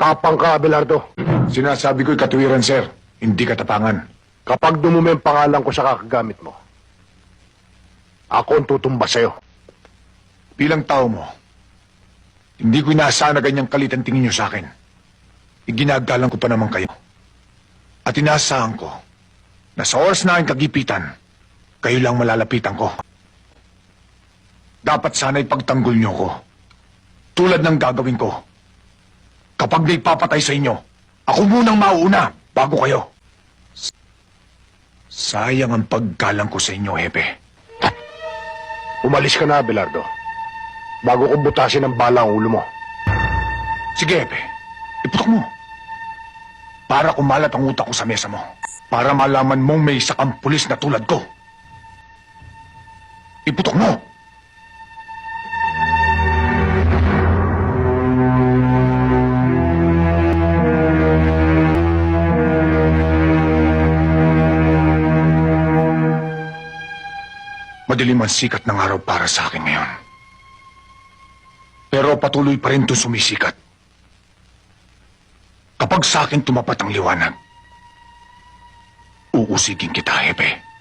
Tapang ka, Abelardo. Sinasabi ko'y katuwiran, sir. Hindi katapangan. Kapag dumumi ang pangalan ko sa kakagamit mo, ako ang tutumba sa'yo. Bilang tao mo, hindi ko inaasahan na ganyang kalit ang tingin niyo sa akin. Iginagalang ko pa naman kayo. At inaasahan ko na sa oras na aking kagipitan, kayo lang malalapitan ko. Dapat sana'y pagtanggol niyo ko. Tulad ng gagawin ko. Kapag may papatay sa inyo, ako munang mauuna bago kayo. Sayang ang paggalang ko sa inyo, Hepe. Umalis ka na, Abelardo. Bago ko butasin ang bala ang ulo mo. Sige, Hepe. Iputok mo. Para kumalat ang utak ko sa mesa mo. Para malaman mong may isa kang pulis na tulad ko. Iputok mo! Madilim ang sikat ng araw para sa akin ngayon. Pero patuloy pa rin ito sumisikat. Kapag sa akin tumapat ang liwanag, uusigin kita, Hepe.